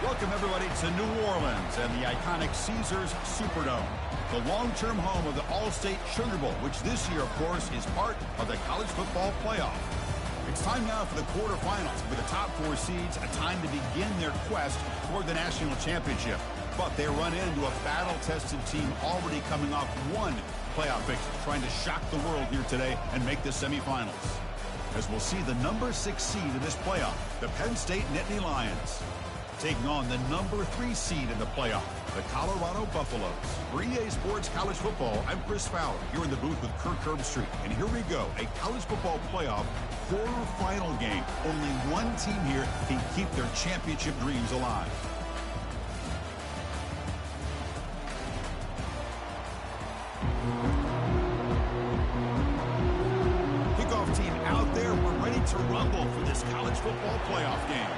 Welcome, everybody, to New Orleans and the iconic Caesars Superdome, the long-term home of the All-State Sugar Bowl, which this year, of course, is part of the college football playoff. It's time now for the quarterfinals, with the top four seeds a time to begin their quest toward the national championship. But they run into a battle-tested team already coming off one playoff victory, trying to shock the world here today and make the semifinals. As we'll see the number 6 seed in this playoff, the Penn State Nittany Lions, taking on the number 3 seed in the playoff, the Colorado Buffaloes. For EA Sports College Football, I'm Chris Fowler, here in the booth with Kirk Herbstreit. And here we go, a college football playoff quarterfinal game. Only one team here can keep their championship dreams alive. Kickoff team out there. We're ready to rumble for this college football playoff game.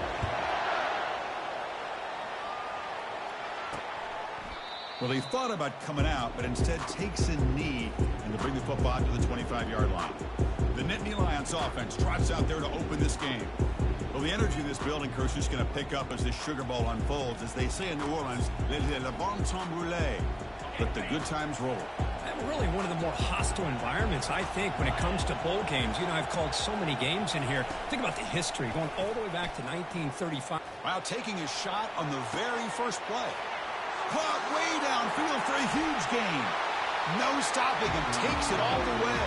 Well, he thought about coming out, but instead takes a knee and to bring the football to the 25-yard line. The Nittany Lions offense trots out there to open this game. Well, the energy of this building, Coach, is going to pick up as this Sugar Bowl unfolds. As they say in New Orleans, le bon temps roulé. Let the good times roll. Really one of the more hostile environments, I think, when it comes to bowl games. You know, I've called so many games in here. Think about the history, going all the way back to 1935. Wow, taking a shot on the very first play. Caught way downfield for a huge gain. No stopping him. Takes it all the way.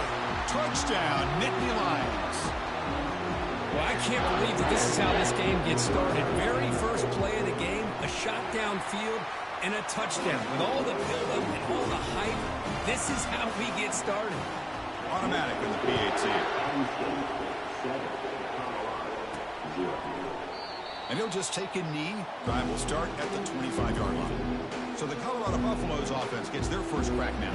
Touchdown, Nittany Lions. Well, I can't believe that this is how this game gets started. Very first play of the game, a shot downfield, and a touchdown. With all the build-up and all the hype, this is how we get started. Automatic in the PAT. And he'll just take a knee. Drive will start at the 25-yard line. So the Colorado Buffaloes offense gets their first crack now.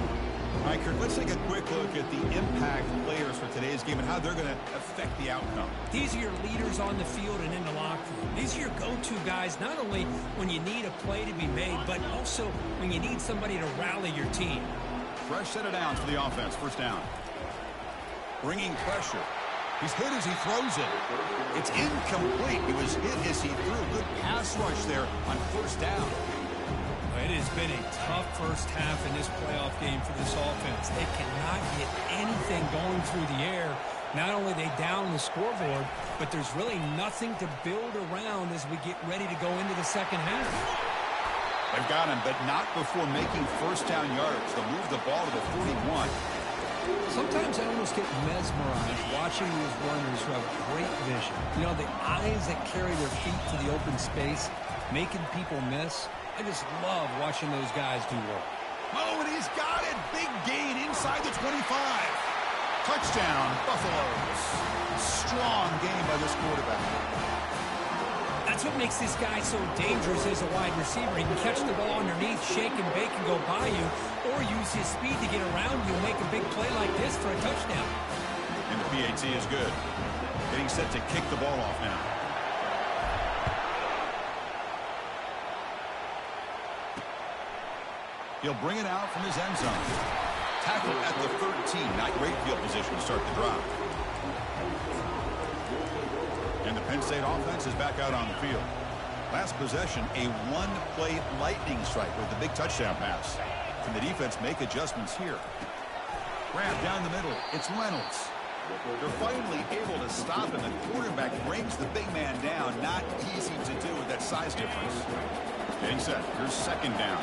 All right, Kirk, let's take a quick look at the impact players for today's game and how they're going to affect the outcome. These are your leaders on the field and in the locker room. These are your go-to guys, not only when you need a play to be made, but also when you need somebody to rally your team. Fresh set of downs for the offense. First down. Bringing pressure. He's hit as he throws it. It's incomplete. He was hit as he threw. Good pass rush there on first down. It has been a tough first half in this playoff game for this offense. They cannot get anything going through the air. Not only they down the scoreboard, but there's really nothing to build around as we get ready to go into the second half. They've got him, but not before making first down yards. They'll move the ball to the 41. Sometimes I almost get mesmerized watching these runners who have great vision. You know, the eyes that carry their feet to the open space, making people miss. I just love watching those guys do work. Oh, and he's got it. Big gain inside the 25. Touchdown, Buffaloes. Strong game by this quarterback. That's what makes this guy so dangerous as a wide receiver. He can catch the ball underneath, shake and bake and go by you, or use his speed to get around you and make a big play like this for a touchdown. And the PAT is good. Getting set to kick the ball off now. He'll bring it out from his end zone. Tackle at the 13. Not great field position to start the drive. And the Penn State offense is back out on the field. Last possession, a one-play lightning strike with the big touchdown pass. Can the defense make adjustments here? Grab down the middle. It's Reynolds. They're finally able to stop, and the quarterback brings the big man down. Not easy to do with that size difference. Getting set. Here's second down.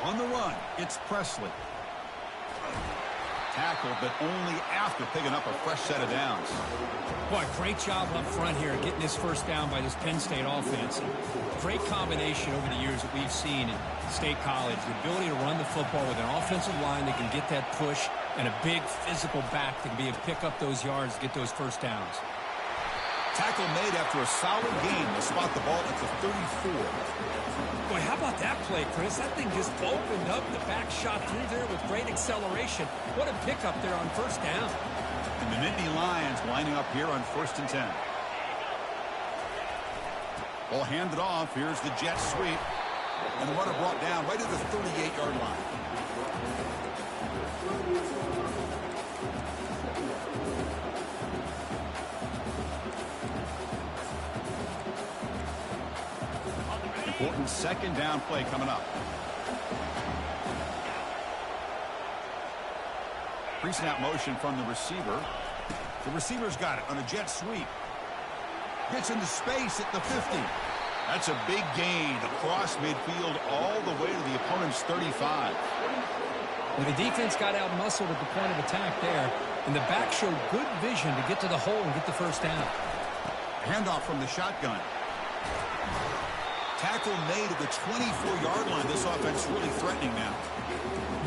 On the run, it's Presley. Tackle, but only after picking up a fresh set of downs. Boy, great job up front here getting this first down by this Penn State offense. Great combination over the years that we've seen in State College. The ability to run the football with an offensive line that can get that push and a big physical back that can be able to pick up those yards to get those first downs. Tackle made after a solid gain to spot the ball at the 34. Boy, how about that play, Chris? That thing just opened up. The back shot through there with great acceleration. What a pickup there on first down. And the Nittany Lions lining up here on 1st and 10. Ball handed off. Here's the jet sweep. And the runner brought down right at the 38-yard line. Important second down play coming up. Pre-snap motion from the receiver. The receiver's got it on a jet sweep. Gets into space at the 50. That's a big gain across midfield all the way to the opponent's 35. Well, the defense got out-muscled at the point of attack there, and the back showed good vision to get to the hole and get the first down. Handoff from the shotgun. Tackle made at the 24-yard line. This offense really threatening now.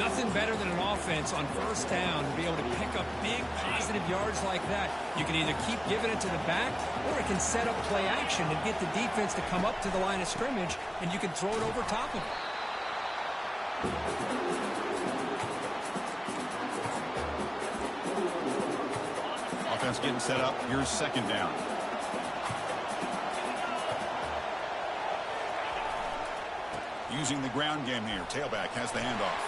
Nothing better than an offense on first down to be able to pick up big positive yards like that. You can either keep giving it to the back, or it can set up play action and get the defense to come up to the line of scrimmage, and you can throw it over top of it. Offense getting set up. Here's second down. Using the ground game here. Tailback has the handoff.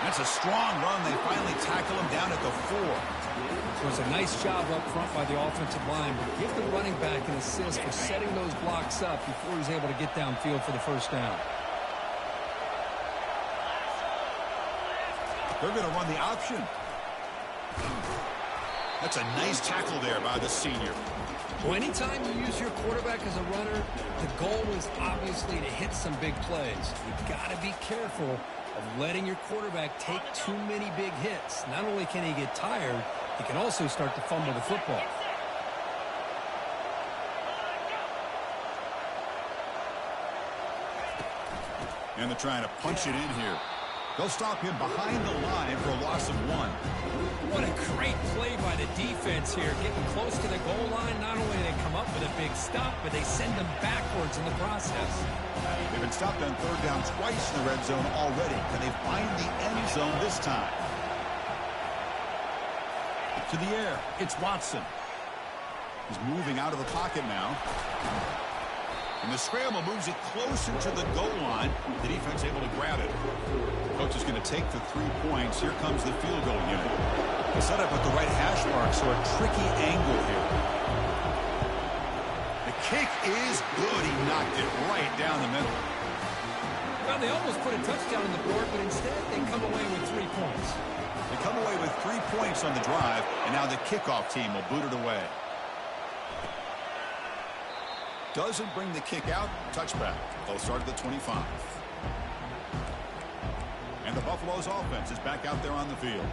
That's a strong run. They finally tackle him down at the 4. It was a nice job up front by the offensive line, but give the running back an assist for setting those blocks up before he's able to get downfield for the first down. They're going to run the option. That's a nice tackle there by the senior. Well, anytime you use your quarterback as a runner, the goal is obviously to hit some big plays. You've got to be careful of letting your quarterback take too many big hits. Not only can he get tired, he can also start to fumble the football. And they're trying to punch it in here. They'll stop him behind the line for a loss of 1. What a great play by the defense here. Getting close to the goal line, not only do they come up with a big stop, but they send them backwards in the process. They've been stopped on third down twice in the red zone already. Can they find the end zone this time? To the air, it's Watson. He's moving out of the pocket now. And the scramble moves it closer to the goal line. The defense able to grab it. Coach is going to take the 3 points. Here comes the field goal unit. Set up at the right hash mark, so a tricky angle here. The kick is good. He knocked it right down the middle. Well, they almost put a touchdown on the board, but instead they come away with 3 points. They come away with 3 points on the drive, and now the kickoff team will boot it away. Doesn't bring the kick out. Touchback. They'll start at the 25. And the Buffalo's offense is back out there on the field.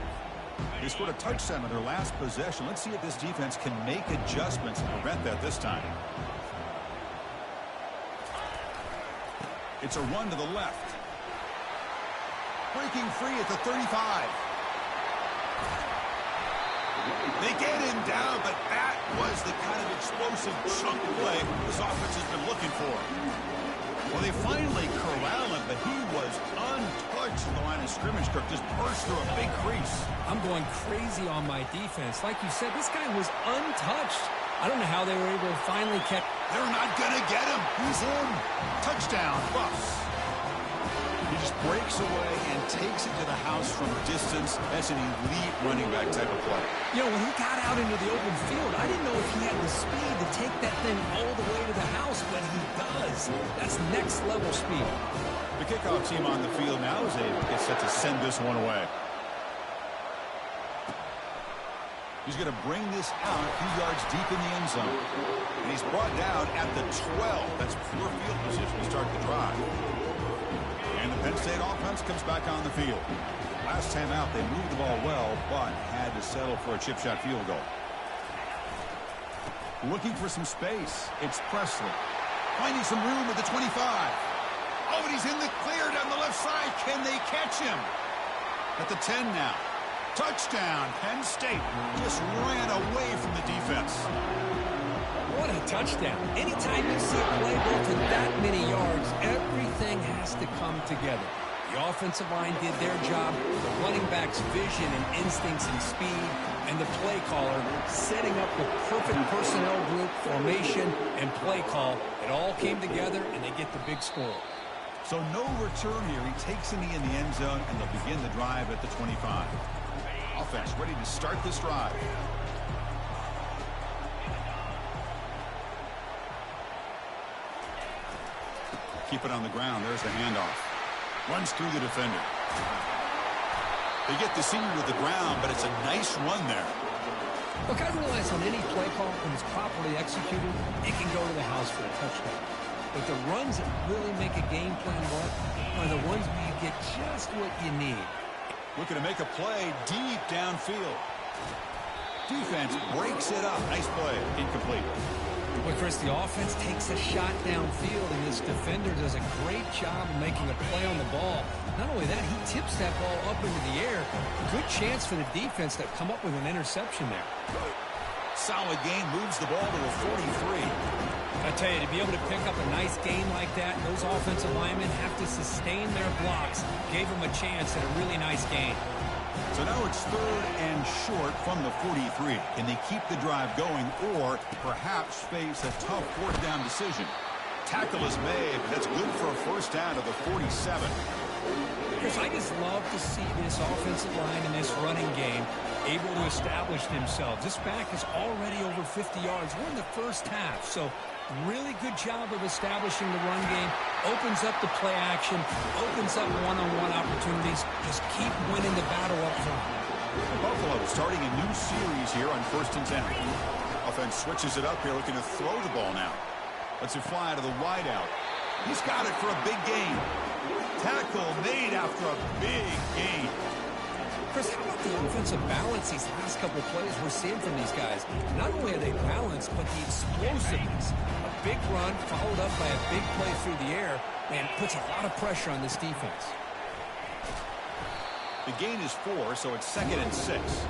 They scored a touchdown on their last possession. Let's see if this defense can make adjustments and prevent that this time. It's a run to the left. Breaking free at the 35. They get him down, but that was the kind of explosive chunk play this offense has been looking for. Well, they finally corral him, but he was untouched in the line of scrimmage. Kirk just burst through a big crease. I'm going crazy on my defense. Like you said, this guy was untouched. I don't know how they were able to finally catch. They're not going to get him. He's in. Touchdown, Buffs. He just breaks away and takes it to the house from distance. That's an elite running back type of play. You know, when he got out into the open field, I didn't know if he had the speed to take that thing all the way to the house, but he does. That's next level speed. The kickoff team on the field now is set to send this one away. He's going to bring this out a few yards deep in the end zone. And he's brought down at the 12. That's poor field position to start the drive. And the Penn State offense comes back on the field. Last time out, they moved the ball well, but had to settle for a chip shot field goal. Looking for some space. It's Presley. Finding some room at the 25. Oh, and he's in the clear down the left side. Can they catch him? At the 10 now. Touchdown, Penn State. Just ran away from the defense. What a touchdown. Anytime you see a play go to that many yards, everything has to come together. The offensive line did their job, the running back's vision and instincts and speed, and the play caller setting up the perfect personnel group, formation, and play call. It all came together, and they get the big score. So no return here. He takes a knee in the end zone, and they'll begin the drive at the 25. Offense ready to start this drive. keep it on the ground. There's the handoff. Runs through the defender. They get the senior to the ground, but it's a nice run there. Look, I realize on any play call, when it's properly executed, it can go to the house for a touchdown. But the runs that really make a game plan work are the ones where you get just what you need. Looking to make a play deep downfield. Defense breaks it up. Nice play. Incomplete. Well, Chris, the offense takes a shot downfield, and this defender does a great job of making a play on the ball. Not only that, he tips that ball up into the air. Good chance for the defense to come up with an interception there. Solid gain, moves the ball to a 43. I tell you, to be able to pick up a nice gain like that, those offensive linemen have to sustain their blocks. Gave them a chance at a really nice gain. So now it's 3rd and short from the 43. Can they keep the drive going or perhaps face a tough 4th down decision? Tackle is made, but that's good for a first down to the 47. Chris, I just love to see this offensive line in this running game able to establish themselves. This back is already over 50 yards. We're in the first half, so really good job of establishing the run game. Opens up the play action, opens up one-on-one opportunities. Just keep winning the battle up front. Buffalo starting a new series here on 1st and 10. Offense switches it up here, looking to throw the ball now. Lets it fly to the wideout. He's got it for a big gain. Tackle made after a big gain. Chris, how about the offensive balance these last couple of plays we're seeing from these guys? Not only are they balanced, but the explosiveness. A big run followed up by a big play through the air, and puts a lot of pressure on this defense. The gain is 4, so it's 2nd and 6.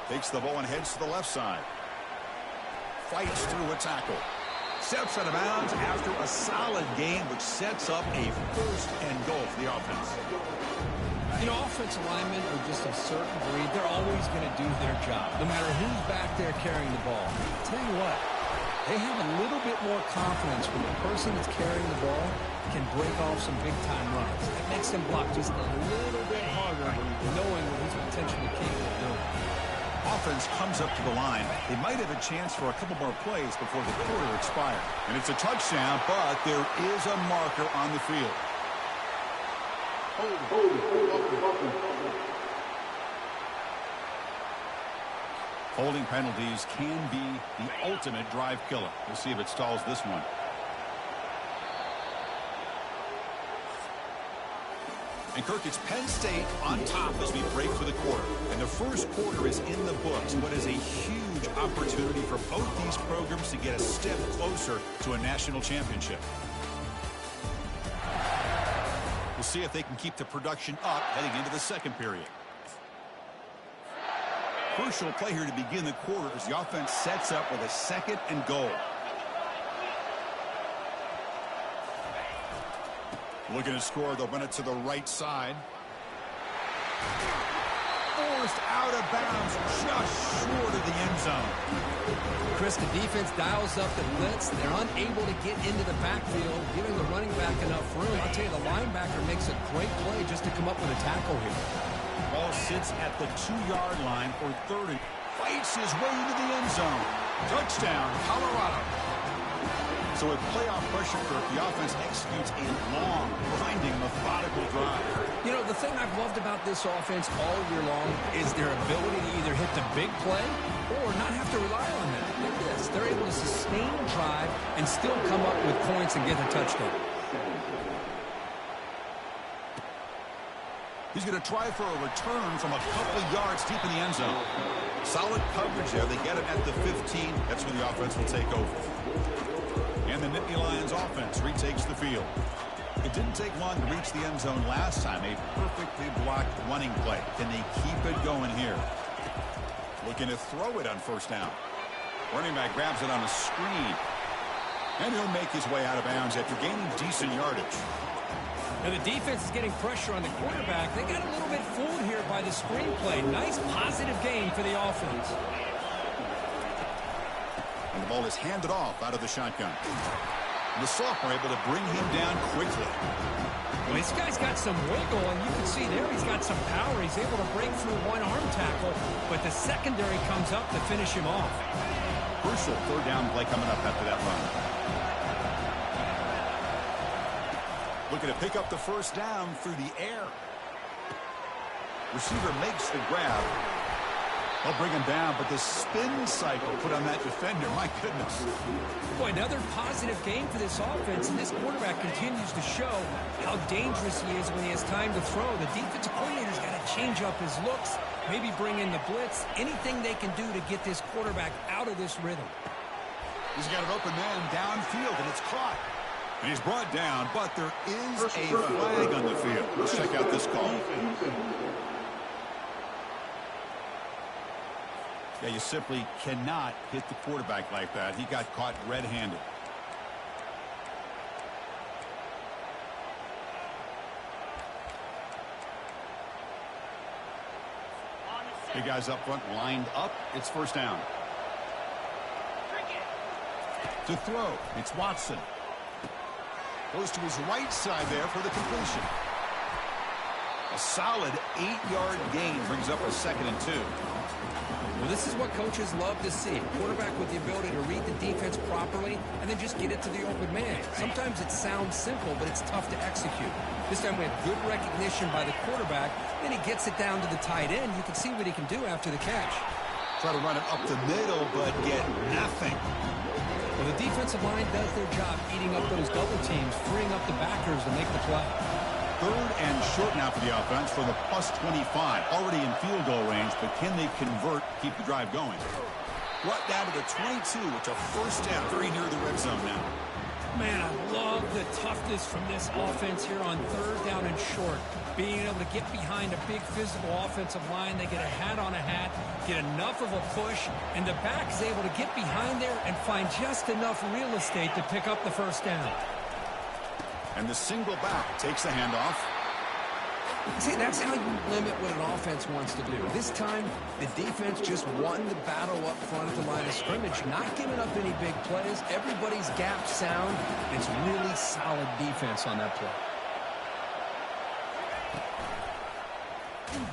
Takes the ball and heads to the left side. Fights through a tackle. Steps out of bounds after a solid gain, which sets up a 1st and goal for the offense. You know, offensive linemen are just a certain breed. They're always going to do their job, no matter who's back there carrying the ball. I'll tell you what, they have a little bit more confidence when the person that's carrying the ball can break off some big-time runs. That makes them block just a little bit harder, knowing what he's potentially capable of doing. Offense comes up to the line. They might have a chance for a couple more plays before the quarter expires. And it's a touchdown, but there is a marker on the field. Holding penalties can be the ultimate drive killer. We'll see if it stalls this one. And Kirk, it's Penn State on top as we break for the quarter. And the first quarter is in the books. What is a huge opportunity for both these programs to get a step closer to a national championship. We'll see if they can keep the production up heading into the second period. Crucial play here to begin the quarter as the offense sets up with a 2nd and goal. Looking to score, they'll run it to the right side. Forced out of bounds, just short of the end zone. Chris, the defense dials up the blitz. They're unable to get into the backfield, giving the running back enough room. I'll tell you, the linebacker makes a great play just to come up with a tackle here. Ball sits at the 2-yard line for 3rd and fights his way into the end zone. Touchdown, Colorado. So with playoff pressure, Kirk, the offense executes a long, grinding, methodical drive. You know, the thing I've loved about this offense all year long is their ability to either hit the big play or not have to rely on that. Look at this. They're able to sustain a drive and still come up with points and get a touchdown. He's going to try for a return from a couple of yards deep in the end zone. Solid coverage there. They get it at the 15. That's where the offense will take over. And the Nittany Lions offense retakes the field. It didn't take long to reach the end zone last time. A perfectly blocked running play. Can they keep it going here? Looking to throw it on 1st down. Running back grabs it on a screen. And he'll make his way out of bounds after gaining decent yardage. Now the defense is getting pressure on the quarterback. They got a little bit fooled here by the screen play. Nice positive gain for the offense. And the ball is handed off out of the shotgun. The sophomore able to bring him down quickly. Well, this guy's got some wiggle, and you can see there he's got some power. He's able to break through one arm tackle, but the secondary comes up to finish him off. Crucial third down play coming up after that run. Looking to pick up the first down through the air. Receiver makes the grab. They'll bring him down, but the spin cycle put on that defender, my goodness. Boy, another positive game for this offense, and this quarterback continues to show how dangerous he is when he has time to throw. The defensive coordinator's got to change up his looks, maybe bring in the blitz, anything they can do to get this quarterback out of this rhythm. He's got an open man downfield, and it's caught. And he's brought down, but there is a flag on the field. Let's check out this call. Yeah, you simply cannot hit the quarterback like that. He got caught red-handed. Big guys up front lined up. It's first down. To throw, it's Watson. Goes to his right side there for the completion. A solid 8-yard gain brings up a 2nd and 2. Well, this is what coaches love to see. Quarterback with the ability to read the defense properly and then just get it to the open man. Sometimes it sounds simple, but it's tough to execute. This time we have good recognition by the quarterback. Then he gets it down to the tight end. You can see what he can do after the catch. Try to run it up the middle, but get nothing. Well, the defensive line does their job eating up those double teams, freeing up the backers to make the play. 3rd and short now for the offense from the +25. Already in field goal range, but can they convert, keep the drive going? Brought down to the 22, which a first down, very near the red zone now. Man, I love the toughness from this offense here on 3rd down and short. Being able to get behind a big physical offensive line, they get a hat on a hat, get enough of a push, and the back is able to get behind there and find just enough real estate to pick up the first down. And the single back takes the handoff. See, that's how you limit what an offense wants to do. This time, the defense just won the battle up front at the line of scrimmage, not giving up any big plays. Everybody's gap sound. It's really solid defense on that play.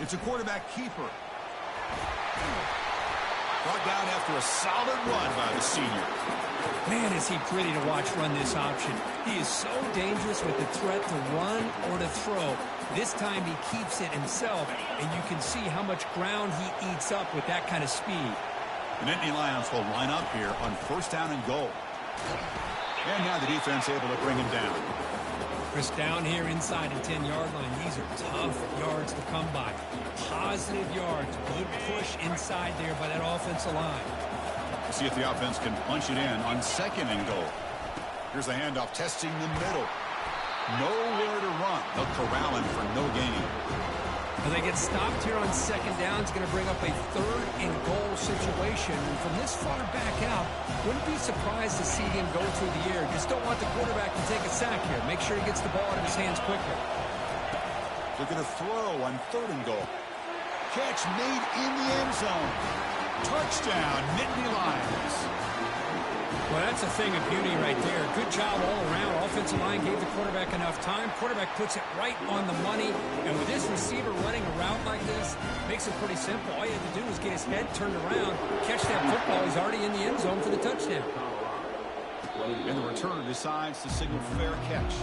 It's a quarterback keeper. Brought down after a solid run by the senior. Man, is he pretty to watch run this option. He is so dangerous with the threat to run or to throw. This time he keeps it himself, and you can see how much ground he eats up with that kind of speed. The Nittany Lions will line up here on 1st down and goal. And now the defense able to bring him down. Chris, down here inside the 10-yard line, these are tough yards to come by. Positive yards, good push inside there by that offensive line. We'll see if the offense can punch it in on 2nd and goal. Here's the handoff, testing the middle. Nowhere to run. They'll corral him for no gain. Well, they get stopped here on 2nd down. It's going to bring up a 3rd and goal situation. And from this far back out, wouldn't be surprised to see him go through the air. Just don't want the quarterback to take a sack here. Make sure he gets the ball out of his hands quickly. Looking to throw on 3rd and goal. Catch made in the end zone. Touchdown, Nittany Lions. Well, that's a thing of beauty right there. Good job all around. Offensive line gave the quarterback enough time. Quarterback puts it right on the money. And with this receiver running a route like this, makes it pretty simple. All you have to do is get his head turned around, catch that football. He's already in the end zone for the touchdown. And the returner decides to signal fair catch.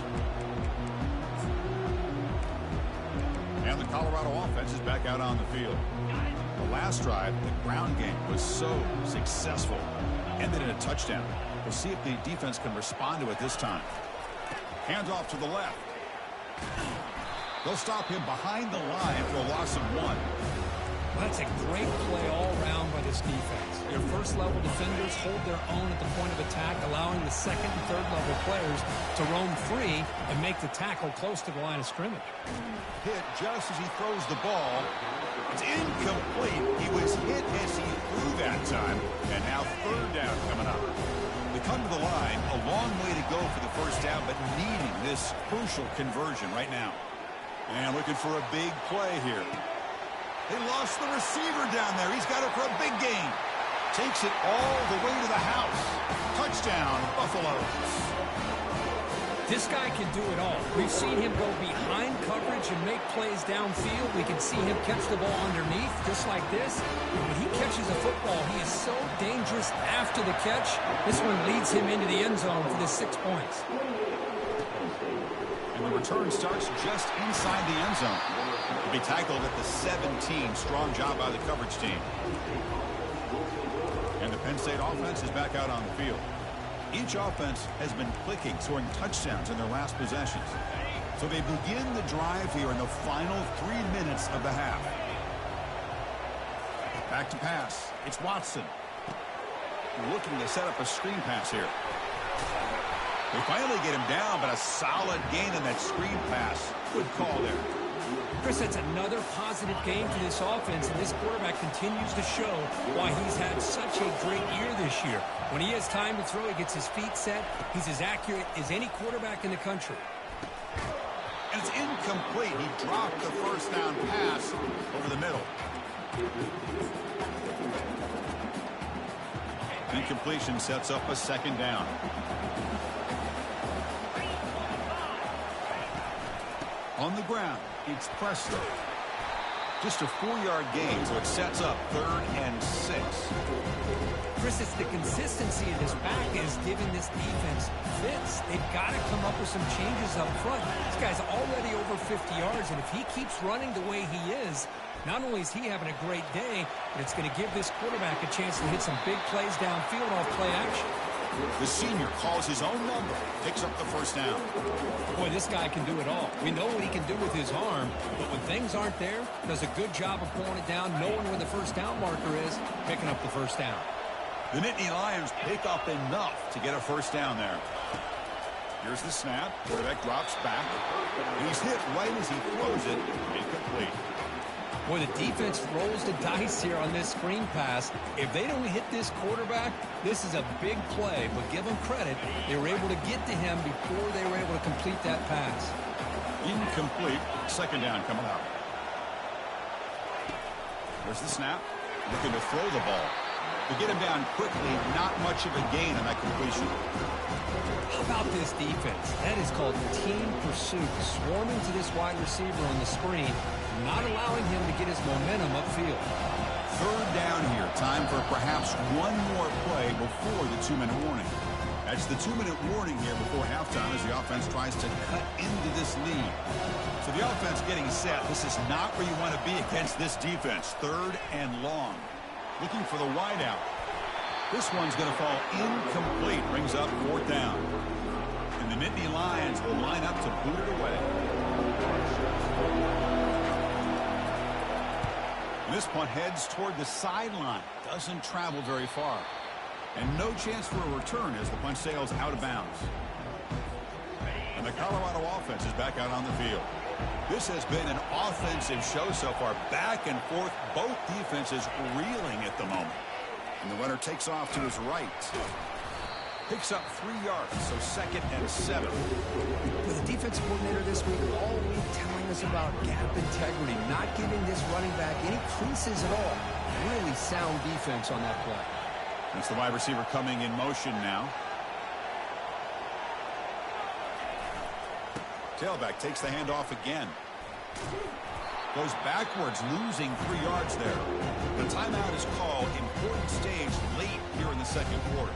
And the Colorado offense is back out on the field. The last drive, the ground game was so successful. Ended in a touchdown. We'll see if the defense can respond to it this time. Hands off to the left. They'll stop him behind the line for a loss of 1. Well, that's a great play all around by this defense. Your first-level defenders hold their own at the point of attack, allowing the 2nd and 3rd-level players to roam free and make the tackle close to the line of scrimmage. Hit just as he throws the ball. It's incomplete. He was hit as he threw that time. And now 3rd down coming up. They come to the line, a long way to go for the first down, but needing this crucial conversion right now. And looking for a big play here. They lost the receiver down there. He's got it for a big gain. Takes it all the way to the house. Touchdown, Buffaloes. This guy can do it all. We've seen him go behind coverage and make plays downfield. We can see him catch the ball underneath, just like this. When he catches a football, he is so dangerous after the catch. This one leads him into the end zone for the 6 points. And the return starts just inside the end zone. He'll be tackled at the 17. Strong job by the coverage team. And the Penn State offense is back out on the field. Each offense has been clicking, scoring touchdowns in their last possessions. So they begin the drive here in the final 3 minutes of the half. Back to pass. It's Watson. Looking to set up a screen pass here. They finally get him down, but a solid gain in that screen pass. Good call there. Chris, that's another positive game for this offense, and this quarterback continues to show why he's had such a great year this year. When he has time to throw, he gets his feet set. He's as accurate as any quarterback in the country. And it's incomplete. He dropped the first down pass over the middle. Incompletion sets up a second down. On the ground, it's Preston. Just a 4-yard gain, so it sets up 3rd and 6. Chris, it's the consistency of this back is giving this defense fits. They've got to come up with some changes up front. This guy's already over 50 yards, and if he keeps running the way he is, not only is he having a great day, but it's going to give this quarterback a chance to hit some big plays downfield off play action. The senior calls his own number, picks up the first down. Boy, this guy can do it all. We know what he can do with his arm, but when things aren't there, does a good job of pulling it down, knowing where the first down marker is, picking up the first down. The Nittany Lions pick up enough to get a first down there. Here's the snap. Quarterback drops back. He's hit right as he throws it. Incomplete. Boy, the defense rolls the dice here on this screen pass. If they don't hit this quarterback, this is a big play. But give them credit. They were able to get to him before they were able to complete that pass. Incomplete. Second down coming up. There's the snap. Looking to throw the ball. To get him down quickly, not much of a gain on that completion. How about this defense? That is called team pursuit. Swarming to this wide receiver on the screen, not allowing him to get his momentum upfield. 3rd down here. Time for perhaps one more play before the 2-minute warning. That's the 2-minute warning here before halftime as the offense tries to cut into this lead. So the offense getting set. This is not where you want to be against this defense. 3rd and long. Looking for the wideout. This one's going to fall incomplete. Brings up 4th down. And the Nittany Lions will line up to boot it away. And this punt heads toward the sideline. Doesn't travel very far. And no chance for a return as the punt sails out of bounds. And the Colorado offense is back out on the field. This has been an offensive show so far. Back and forth. Both defenses reeling at the moment. And the runner takes off to his right. Picks up 3 yards, so 2nd and 7. With the defensive coordinator this week, all week telling us about gap integrity, not giving this running back any creases at all. Really sound defense on that play. That's the wide receiver coming in motion now. Tailback takes the handoff again. Goes backwards, losing 3 yards there. The timeout is called. Important stage late here in the 2nd quarter.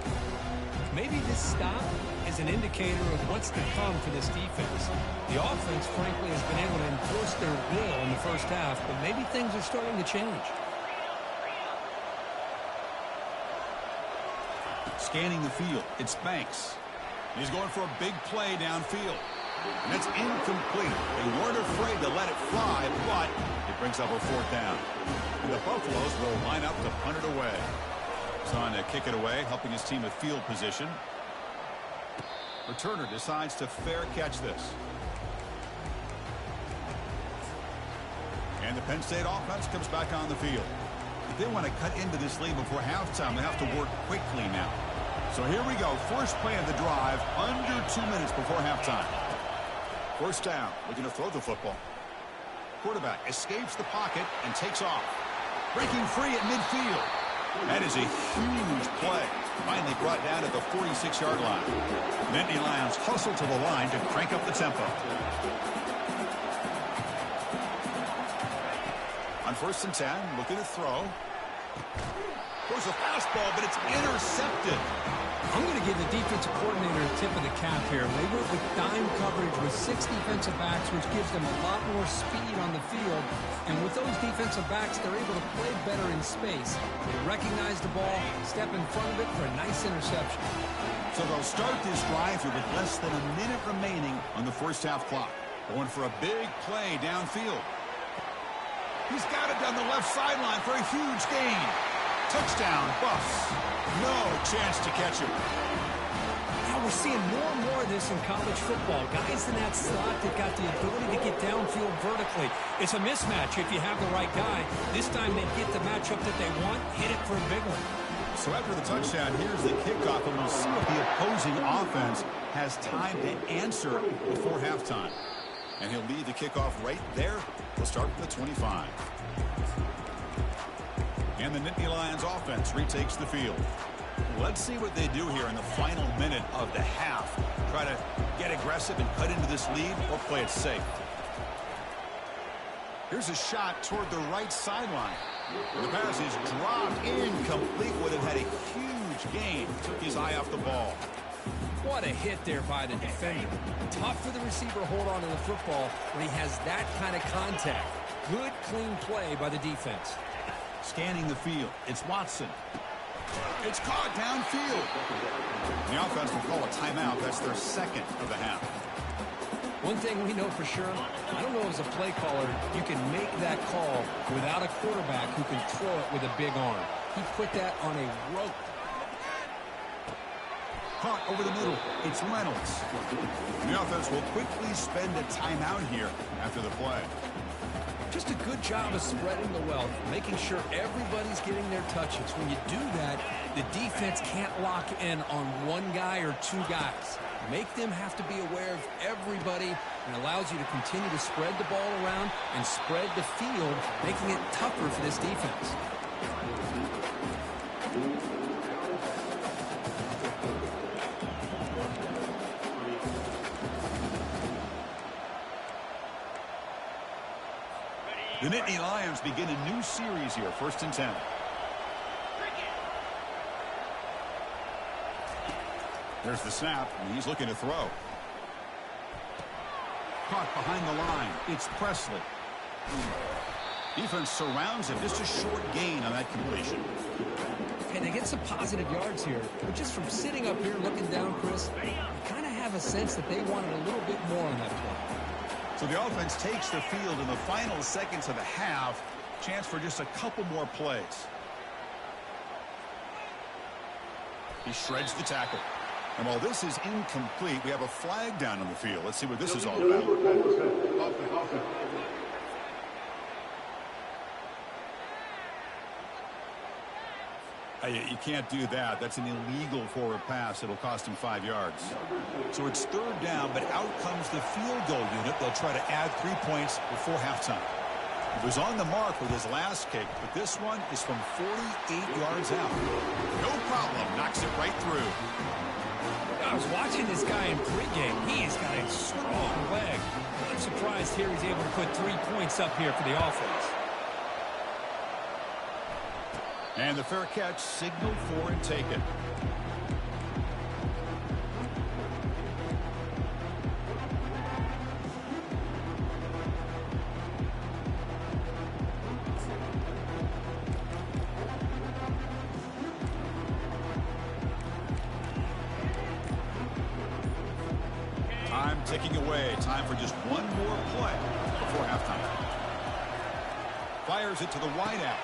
Maybe this stop is an indicator of what's to come for this defense. The offense, frankly, has been able to enforce their will in the first half, but maybe things are starting to change. Scanning the field, it's Banks. He's going for a big play downfield. And it's incomplete. They weren't afraid to let it fly, but it brings up a 4th down. And the Buffaloes will line up to punt it away. He's on to kick it away, helping his team with field position. Returner decides to fair catch this. And the Penn State offense comes back on the field. If they want to cut into this lead before halftime, they have to work quickly now. So here we go. First play of the drive, under 2 minutes before halftime. First down, looking to throw the football. Quarterback escapes the pocket and takes off. Breaking free at midfield. That is a huge play. Finally brought down at the 46-yard line. Nittany Lions hustle to the line to crank up the tempo. On 1st and 10, looking to throw. There's a fastball, but it's intercepted. I'm going to give the defensive coordinator a tip of the cap here. They went with dime coverage with 6 defensive backs, which gives them a lot more speed on the field. And with those defensive backs, they're able to play better in space. They recognize the ball, step in front of it for a nice interception. So they'll start this drive here with less than a minute remaining on the first half clock. Going for a big play downfield. He's got it down the left sideline for a huge gain. Touchdown, Buffs. No chance to catch him. Now we're seeing more and more of this in college football. Guys in that slot that got the ability to get downfield vertically. It's a mismatch if you have the right guy. This time they get the matchup that they want, hit it for a big one. So after the touchdown, here's the kickoff, and we'll see if the opposing offense has time to answer before halftime. And he'll lead the kickoff right there. We'll start with the 25. And the Nittany Lions offense retakes the field. Let's see what they do here in the final minute of the half. Try to get aggressive and cut into this lead or play it safe. Here's a shot toward the right sideline. The pass is dropped incomplete. Would have had a huge gain. Took his eye off the ball. What a hit there by the defender. Tough for the receiver to hold on to the football when he has that kind of contact. Good, clean play by the defense. Scanning the field. It's Watson. It's caught downfield. The offense will call a timeout. That's their second of the half. One thing we know for sure, I don't know as a play caller, you can make that call without a quarterback who can throw it with a big arm. He put that on a rope. Caught over the middle. It's Reynolds. The offense will quickly spend a timeout here after the play. Just a good job of spreading the wealth, making sure everybody's getting their touches. When you do that, the defense can't lock in on one guy or two guys. Make them have to be aware of everybody, and allows you to continue to spread the ball around and spread the field, making it tougher for this defense. The Nittany Lions begin a new series here, 1st and 10. There's the snap, and he's looking to throw. Caught behind the line. It's Presley. Defense surrounds him. Just a short gain on that completion. Okay, they get some positive yards here, but just from sitting up here looking down, Chris, you kind of have a sense that they wanted a little bit more on that play. So the offense takes the field in the final seconds of the half. Chance for just a couple more plays. He shreds the tackle. And while this is incomplete, we have a flag down on the field. Let's see what this is all about. You can't do that. That's an illegal forward pass. It'll cost him 5 yards. So it's 3rd down, but out comes the field goal unit. They'll try to add 3 points before halftime. He was on the mark with his last kick, but this one is from 48 yards out. No problem. Knocks it right through. I was watching this guy in pregame. He has got a strong leg. I'm surprised here he's able to put 3 points up here for the offense. And the fair catch, signaled for and taken. Time ticking away. Time for just one more play before halftime. Fires it to the wideout.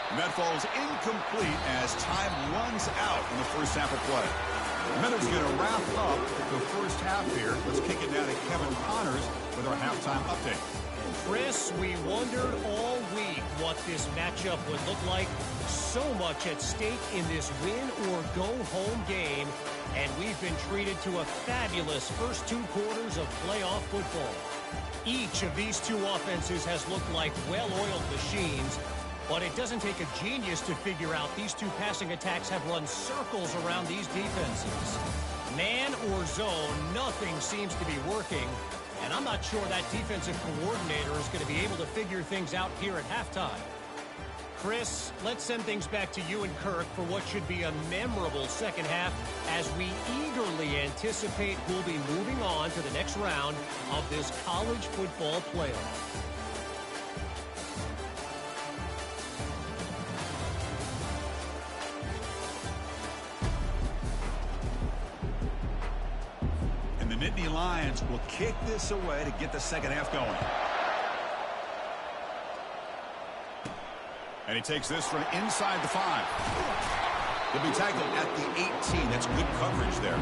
And that falls incomplete as time runs out in the first half of play. Miller's going to wrap up the first half here. Let's kick it down to Kevin Connors with our halftime update. Chris, we wondered all week what this matchup would look like. So much at stake in this win-or-go-home game. And we've been treated to a fabulous first 2 quarters of playoff football. Each of these two offenses has looked like well-oiled machines. But it doesn't take a genius to figure out these two passing attacks have run circles around these defenses. Man or zone, nothing seems to be working. And I'm not sure that defensive coordinator is going to be able to figure things out here at halftime. Chris, let's send things back to you and Kirk for what should be a memorable second half as we eagerly anticipate who'll be moving on to the next round of this college football playoff. And the Nittany Lions will kick this away to get the second half going. And he takes this from inside the 5. He'll be tackled at the 18. That's good coverage there.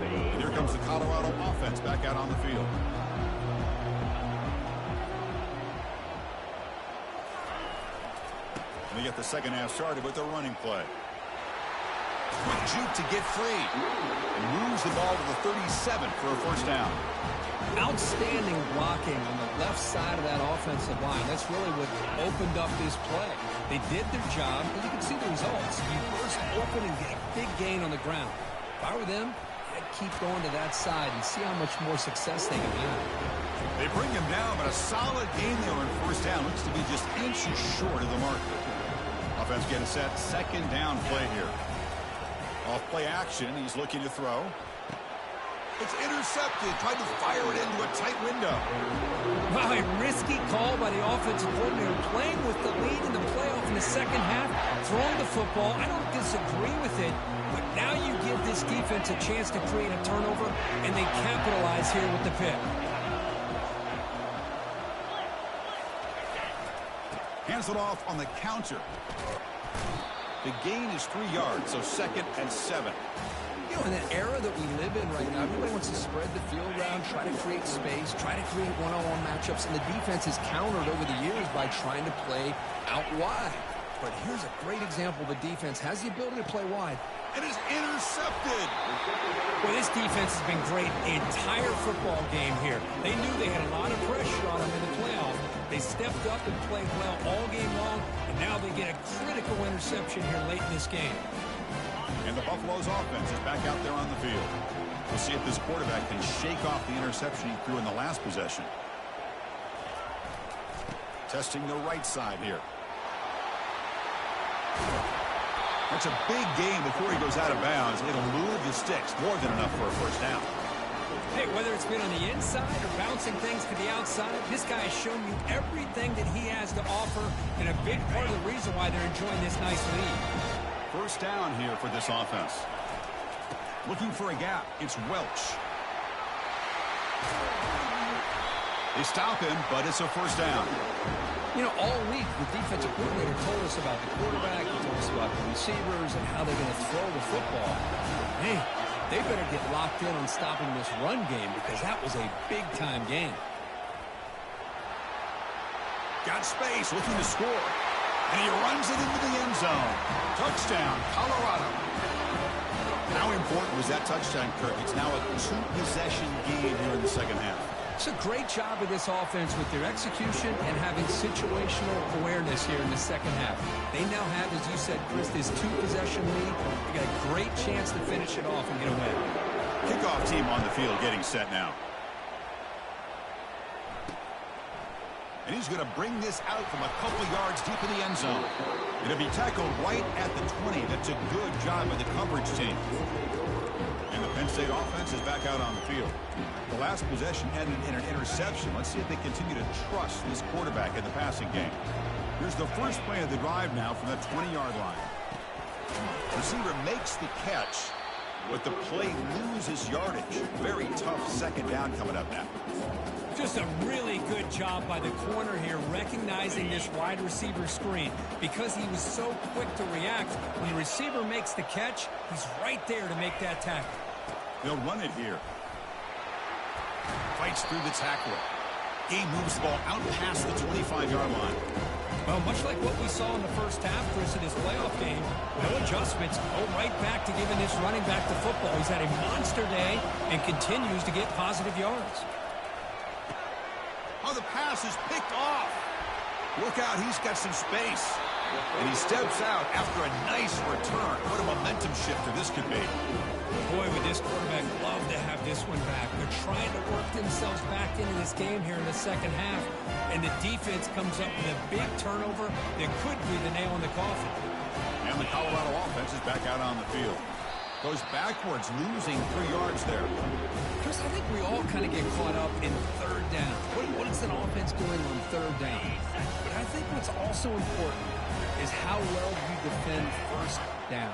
And here comes the Colorado offense back out on the field. And they get the second half started with a running play. Quick juke to get free. And moves the ball to the 37 for a first down. Outstanding blocking on the left side of that offensive line. That's really what opened up this play. They did their job, and you can see the results. You burst open and get a big gain on the ground. If I were them, I'd keep going to that side and see how much more success they can have. They bring him down, but a solid gain there on first down. Looks to be just inches short of the mark. Offense getting set. Second down play here. Off play action. He's looking to throw. It's intercepted. Tried to fire it into a tight window. Wow, a risky call by the offensive coordinator. Playing with the lead in the playoff in the second half. Throwing the football. I don't disagree with it. But now you give this defense a chance to create a turnover, and they capitalize here with the pick. Hands it off on the counter. The gain is 3 yards, so 2nd and 7. You know, in the era that we live in right now, everybody wants to spread the field around, try to create space, try to create one-on-one matchups, and the defense is countered over the years by trying to play out wide. But here's a great example. The defense has the ability to play wide. It is intercepted. Well, this defense has been great the entire football game here. They knew they had a lot of pressure on them in the playoff. They stepped up and played well all game long, and now they get a critical interception here late in this game. And the Buffalo's offense is back out there on the field. We'll see if this quarterback can shake off the interception he threw in the last possession. Testing the right side here. That's a big gain before he goes out of bounds. It'll move the sticks more than enough for a first down. Hey, whether it's been on the inside or bouncing things to the outside, this guy has shown you everything that he has to offer, and a big part of the reason why they're enjoying this nice lead. First down here for this offense. Looking for a gap. It's Welch. They stop him, but it's a first down. You know, all week, the defensive coordinator told us about the quarterback, he told us about the receivers and how they're going to throw the football. Hey, they better get locked in on stopping this run game because that was a big-time game. Got space, looking to score. And he runs it into the end zone. Touchdown, Colorado. How important was that touchdown, Kirk? It's now a 2-possession game here in the second half. It's a great job of this offense with their execution and having situational awareness here in the second half. They now have, as you said, Chris, this 2-possession lead. They got a great chance to finish it off and get a win. Kickoff team on the field getting set now. And he's going to bring this out from a couple yards deep in the end zone. It'll be tackled right at the 20. That's a good job by the coverage team. And the Penn State offense is back out on the field. The last possession ended in an interception. Let's see if they continue to trust this quarterback in the passing game. Here's the first play of the drive now from the 20-yard line. Receiver makes the catch, but the play loses yardage. Very tough second down coming up now. Just a really good job by the corner here, recognizing this wide receiver screen. Because he was so quick to react, when the receiver makes the catch, he's right there to make that tackle. They'll run it here. Fights through the tackle. He moves the ball out past the 25-yard line. Well, much like what we saw in the first half, Chris, in this playoff game, no adjustments. Go right back to giving this running back the football. He's had a monster day and continues to get positive yards. Oh, the pass is picked off. Look out, he's got some space. And he steps out after a nice return. What a momentum shifter this could be. Boy, would this quarterback love to have this one back. They're trying to work themselves back into this game here in the second half. And the defense comes up with a big turnover that could be the nail in the coffin. And the Colorado offense is back out on the field. Goes backwards, losing 3 yards there. Chris, I think we all kind of get caught up in third down. What is an offense doing on third down? But I think what's also important is how well you defend first down.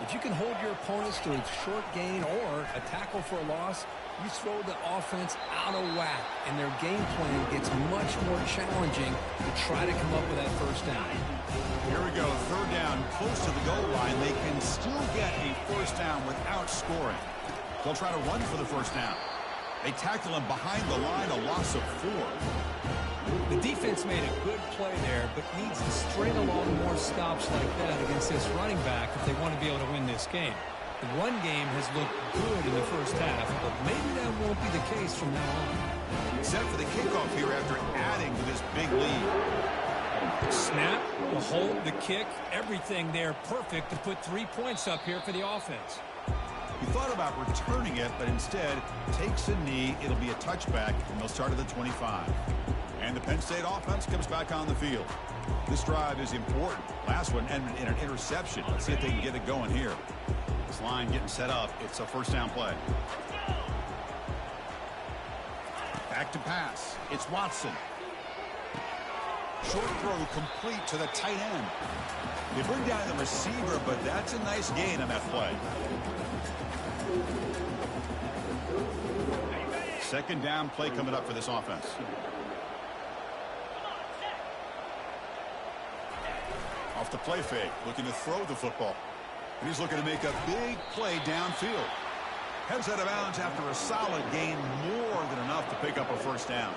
If you can hold your opponents to a short gain or a tackle for a loss, you throw the offense out of whack, and their game plan gets much more challenging to try to come up with that first down. Here we go, third down, close to the goal line. They can still get a first down without scoring. They'll try to run for the first down. They tackle him behind the line, a loss of 4. The defense made a good play there, but needs to string along more stops like that against this running back if they want to be able to win this game. The run game has looked good in the first half, but maybe that won't be the case from now on. Set for the kickoff here after adding to this big lead. Snap, the hold, the kick, everything there perfect to put 3 points up here for the offense. He thought about returning it, but instead takes a knee. It'll be a touchback, and they'll start at the 25. And the Penn State offense comes back on the field. This drive is important. Last one ended in an interception. Let's see if they can get it going here. This line getting set up. It's a first down play. Back to pass. It's Watson. Short throw complete to the tight end. They bring down the receiver, but that's a nice gain on that play. Second down play coming up for this offense. Off the play fake, looking to throw the football. And he's looking to make a big play downfield. Heads out of bounds after a solid gain, more than enough to pick up a first down.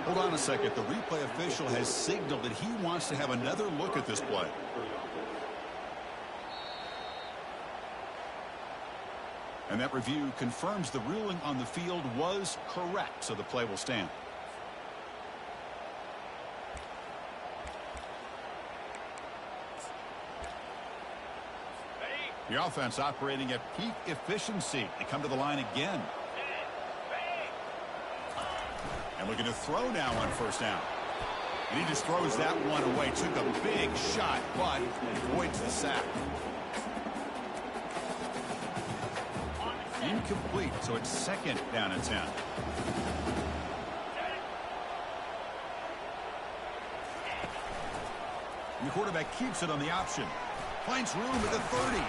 Hold on a second. The replay official has signaled that he wants to have another look at this play. And that review confirms the ruling on the field was correct, so the play will stand. The offense operating at peak efficiency. They come to the line again. And looking to throw now on first down. And he just throws that one away. Took a big shot, but avoids the sack. Incomplete, so it's second down and 10. And the quarterback keeps it on the option. Finds room at the 30.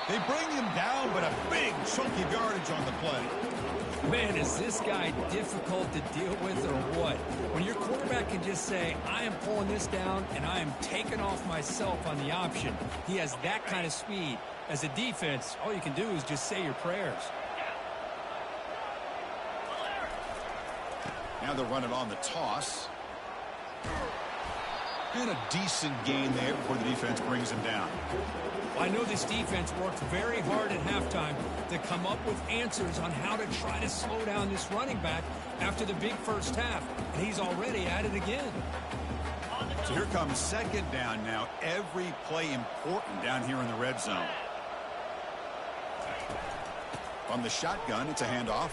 They bring him down, but a big chunk of yardage on the play. Man, is this guy difficult to deal with or what? When your quarterback can just say, I am pulling this down and I am taking off myself on the option. He has that kind of speed. As a defense, all you can do is just say your prayers. Now they'll run it on the toss. And a decent gain there before the defense brings him down. Well, I know this defense worked very hard at halftime to come up with answers on how to try to slow down this running back after the big first half. And he's already at it again. So here comes second down now. Every play important down here in the red zone. From the shotgun, it's a handoff.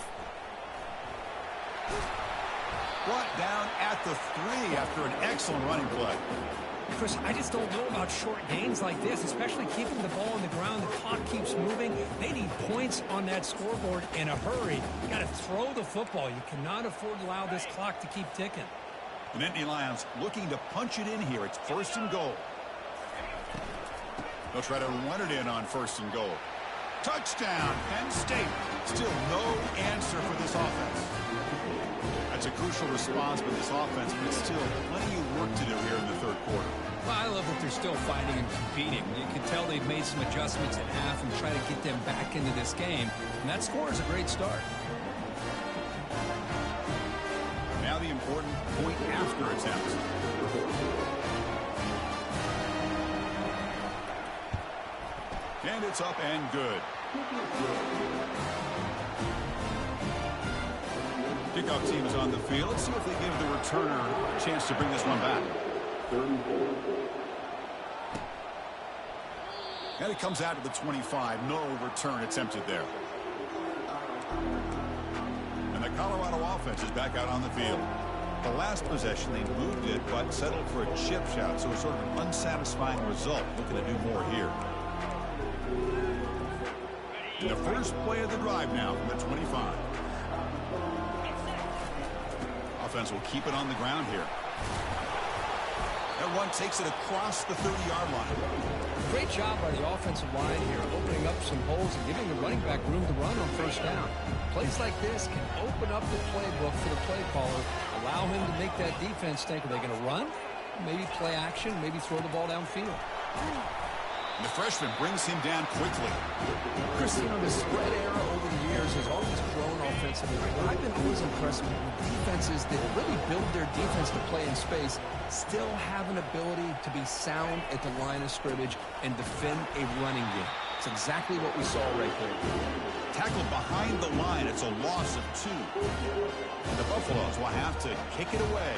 Brought down at the 3 after an excellent running play. Chris, I just don't know about short gains like this, especially keeping the ball on the ground. The clock keeps moving. They need points on that scoreboard in a hurry. You got to throw the football. You cannot afford to allow this clock to keep ticking. The Nittany Lions looking to punch it in here. It's first and goal. They'll try to run it in on first and goal. Touchdown, Penn State. Still no answer for this offense. That's a crucial response by this offense, but still plenty of work to do here in the third quarter. Well, I love that they're still fighting and competing. You can tell they've made some adjustments at half and try to get them back into this game. And that score is a great start. Now the important point after attempt. And it's up and good. kickoff team is on the field. Let's see if they give the returner a chance to bring this one back. And it comes out to the 25. No return attempted there. And the Colorado offense is back out on the field. The last possession, they moved it, but settled for a chip shot, so it's sort of an unsatisfying result. Looking to do more here. And the first play of the drive now from the 25. Offense will keep it on the ground here. That one takes it across the 30-yard line. Great job by the offensive line here, opening up some holes and giving the running back room to run on first down. Plays like this can open up the playbook for the play caller, allow him to make that defense think, are they going to run? Maybe play action, maybe throw the ball downfield. And the freshman brings him down quickly. Chris, you know, the spread era over the years has always grown offensively. But I've been always impressed with defenses that really build their defense to play in space, still have an ability to be sound at the line of scrimmage and defend a running game. It's exactly what we saw right there. Tackled behind the line. It's a loss of 2. And the Buffaloes will have to kick it away.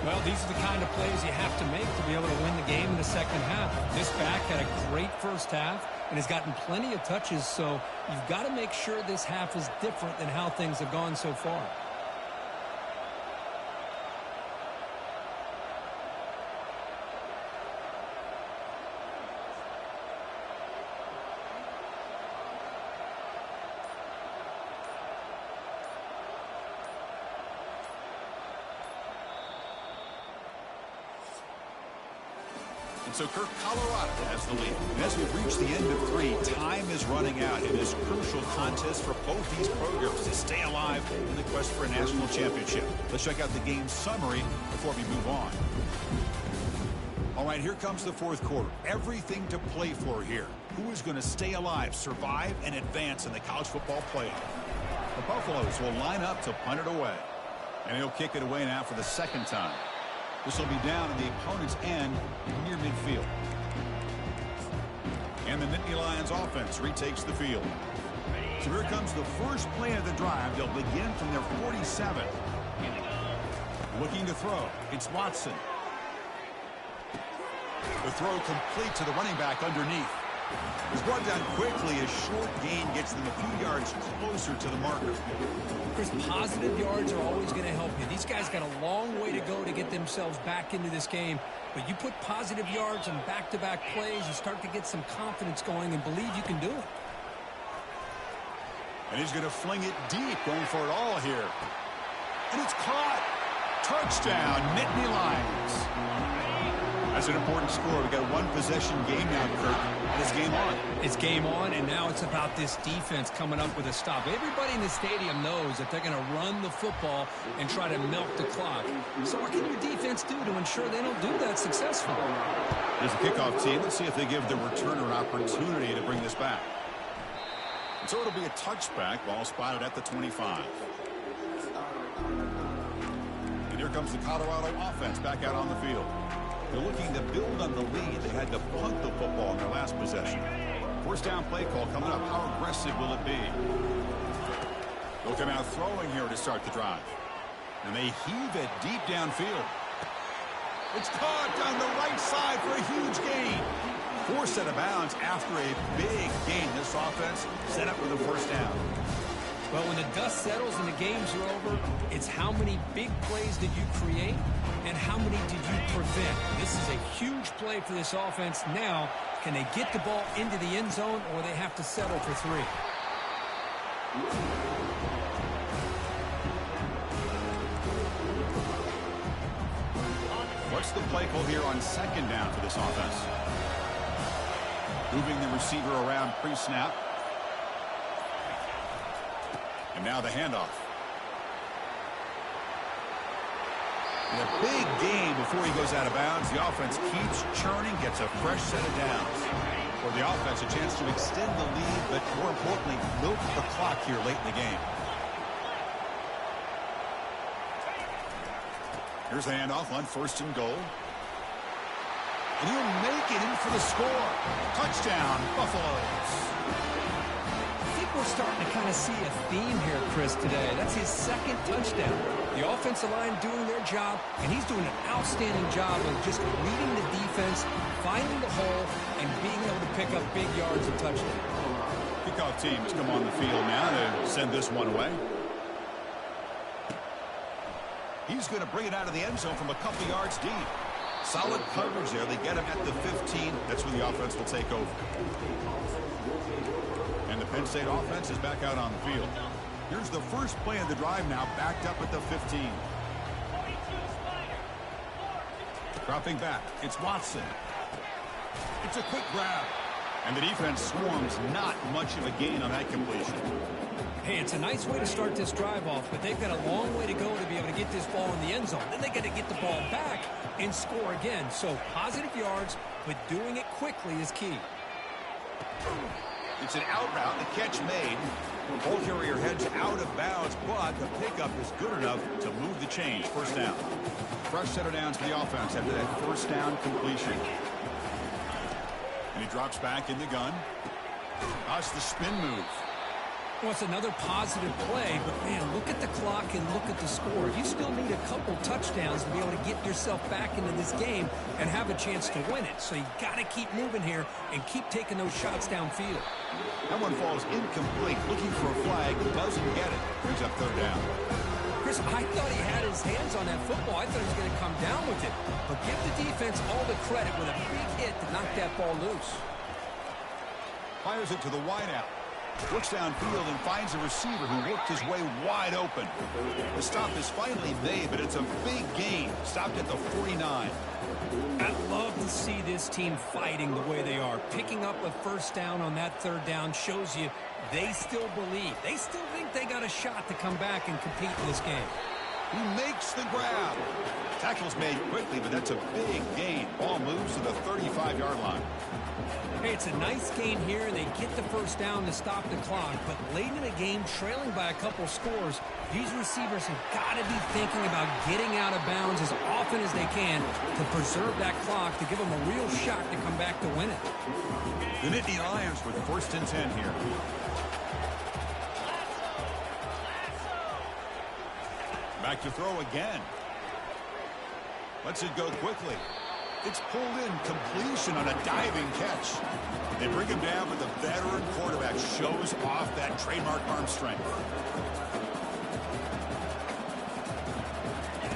Well, these are the kind of plays you have to make to be able to win the game in the second half. This back had a great first half and has gotten plenty of touches, so you've got to make sure this half is different than how things have gone so far. And so Kirk, Colorado has the lead. And as we've reached the end of 3, time is running out in this crucial contest for both these programs to stay alive in the quest for a national championship. Let's check out the game summary before we move on. All right, here comes the fourth quarter. Everything to play for here. Who is going to stay alive, survive, and advance in the college football playoff? The Buffaloes will line up to punt it away. And he'll kick it away now for the second time. This will be down at the opponent's end near midfield. And the Nittany Lions offense retakes the field. So here comes the first play of the drive. They'll begin from their 47. Looking to throw. It's Watson. The throw complete to the running back underneath. It's brought down quickly. A short gain gets them a few yards closer to the marker. Chris, positive yards are always going to help you. These guys got a long way to go to get themselves back into this game. But you put positive yards on back-to-back plays, you start to get some confidence going and believe you can do it. And he's going to fling it deep, going for it all here. And it's caught. Touchdown, Nittany Lions. That's an important score. We've got a one-possession game now, Kirk. And it's game on. It's game on, and now it's about this defense coming up with a stop. Everybody in the stadium knows that they're going to run the football and try to milk the clock. So what can your defense do to ensure they don't do that successfully? There's the kickoff team. Let's see if they give the returner an opportunity to bring this back. And so it'll be a touchback. Ball spotted at the 25. And here comes the Colorado offense back out on the field. They're looking to build on the lead. They had to punt the football in their last possession. First down play call coming up. How aggressive will it be? They'll come out throwing here to start the drive. And they heave it deep downfield. It's caught down the right side for a huge gain. Forced out of bounds after a big gain. This offense set up with a first down. Well, when the dust settles and the games are over, it's how many big plays did you create and how many did you prevent. This is a huge play for this offense. Now, can they get the ball into the end zone or they have to settle for 3? What's the play call here on second down for this offense? Moving the receiver around pre-snap. And now the handoff. And a big gain before he goes out of bounds. The offense keeps churning, gets a fresh set of downs. For the offense, a chance to extend the lead, but more importantly, milk the clock here late in the game. Here's the handoff on first and goal. And he'll make it in for the score. Touchdown, Buffaloes. I think we're starting to kind of see a theme here, Chris, today. That's his second touchdown. The offensive line doing their job, and he's doing an outstanding job of just reading the defense, finding the hole, and being able to pick up big yards and touchdowns. Kickoff team has come on the field now to send this one away. He's going to bring it out of the end zone from a couple yards deep. Solid coverage there. They get him at the 15. That's where the offense will take over. And the Penn State offense is back out on the field. Here's the first play of the drive now, backed up at the 15. Dropping back, it's Watson. It's a quick grab. And the defense swarms, not much of a gain on that completion. Hey, it's a nice way to start this drive off, but they've got a long way to go to be able to get this ball in the end zone. Then they got to get the ball back and score again. So positive yards, but doing it quickly is key. It's an out route, the catch made. Ball carrier heads out of bounds, but the pickup is good enough to move the chains. First down. Fresh set of downs for the offense after that first down completion. And he drops back in the gun. That's the spin move. Well, it's another positive play, but, man, look at the clock and look at the score. You still need a couple touchdowns to be able to get yourself back into this game and have a chance to win it. So you got to keep moving here and keep taking those shots downfield. That one falls incomplete. Looking for a flag, doesn't get it. Brings up third down. Chris, I thought he had his hands on that football. I thought he was going to come down with it. But give the defense all the credit with a big hit to knock that ball loose. Fires it to the wideout. Looks downfield and finds a receiver who worked his way wide open. The stop is finally made, but it's a big gain. Stopped at the 49. I love to see this team fighting the way they are. Picking up a first down on that third down shows you they still believe. They still think they got a shot to come back and compete in this game. He makes the grab. Tackle's made quickly, but that's a big gain. Ball moves to the 35-yard line. Hey, it's a nice gain here, and they get the first down to stop the clock. But late in the game, trailing by a couple scores, these receivers have got to be thinking about getting out of bounds as often as they can to preserve that clock, to give them a real shot to come back to win it. The Nittany Lions with first and 10 here. Back to throw again. Lets it go quickly. It's pulled in, completion on a diving catch. They bring him down, but the veteran quarterback shows off that trademark arm strength.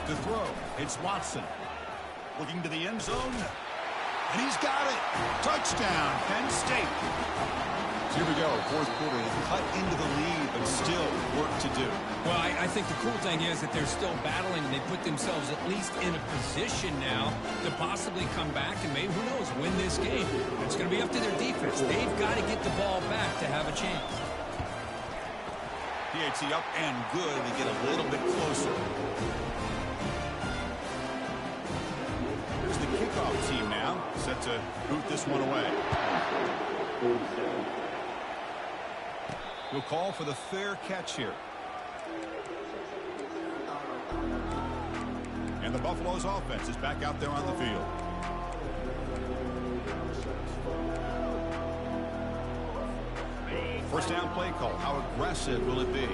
To throw, it's Watson. Looking to the end zone. And he's got it. Touchdown, Penn State. Here we go. Fourth quarter is cut into the lead, but still work to do. Well, I think the cool thing is that they're still battling, and they put themselves at least in a position now to possibly come back and maybe, who knows, win this game. It's going to be up to their defense. They've got to get the ball back to have a chance. PAT up and good. They get a little bit closer. Here's the kickoff team now, set to boot this one away. We'll call for the fair catch here. And the Buffalo's offense is back out there on the field. First down play call. How aggressive will it be?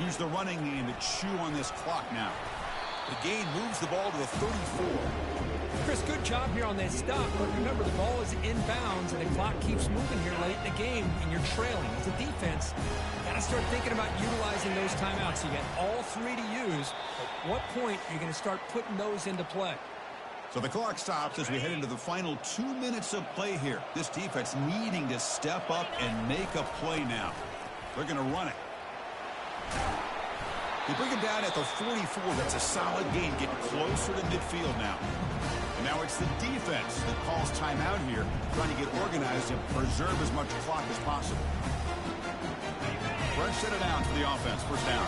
Use the running game to chew on this clock now. The gain moves the ball to the 34. Chris, good job here on that stop, but remember, the ball is inbounds, and the clock keeps moving here late in the game, and you're trailing. As a defense, you got to start thinking about utilizing those timeouts. You got all three to use. At what point are you going to start putting those into play? So the clock stops as we head into the final 2 minutes of play here. This defense needing to step up and make a play now. They're going to run it. They bring him down at the 44. That's a solid gain, getting closer to midfield now. And now it's the defense that calls timeout here, trying to get organized and preserve as much clock as possible. Fresh set it down to the offense. First down.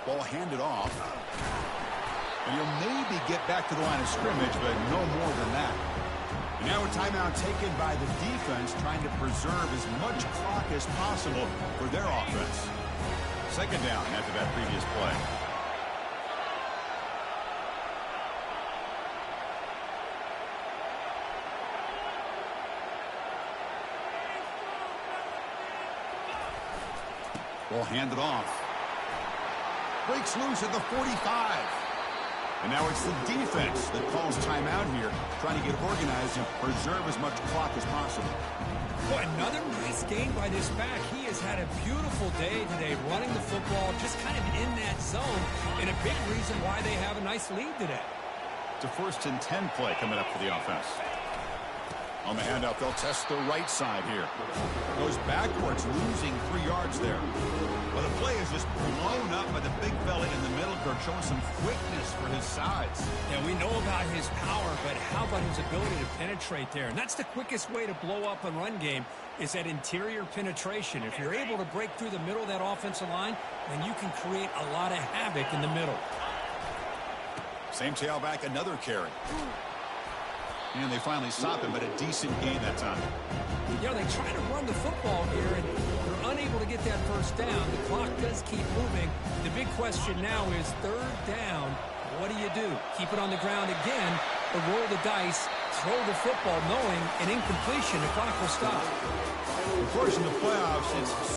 Ball handed off. And he'll maybe get back to the line of scrimmage, but no more than that. And now a timeout taken by the defense, trying to preserve as much clock as possible for their offense. Second down after that previous play. Will hand it off. Breaks loose at the 45. And now it's the defense that calls timeout here, trying to get organized and preserve as much clock as possible. Boy, another nice game by this back. He has had a beautiful day today running the football, just kind of in that zone, and a big reason why they have a nice lead today. It's a 1st and 10 play coming up for the offense. On the handout, they'll test the right side here. Goes backwards, losing 3 yards there. Well, the play is just blown up by the big fella in the middle, Kirk, showing some quickness for his size. Yeah, we know about his power, but how about his ability to penetrate there? And that's the quickest way to blow up a run game, is that interior penetration. If you're able to break through the middle of that offensive line, then you can create a lot of havoc in the middle. Same tailback, another carry. And they finally stop him, but a decent gain that time. You know, they try to run the football here, and they're unable to get that first down. The clock does keep moving. The big question now is 3rd down. What do you do? Keep it on the ground again, or roll the dice, throw the football, knowing an incompletion, the clock will stop. Of course, in the playoffs, it's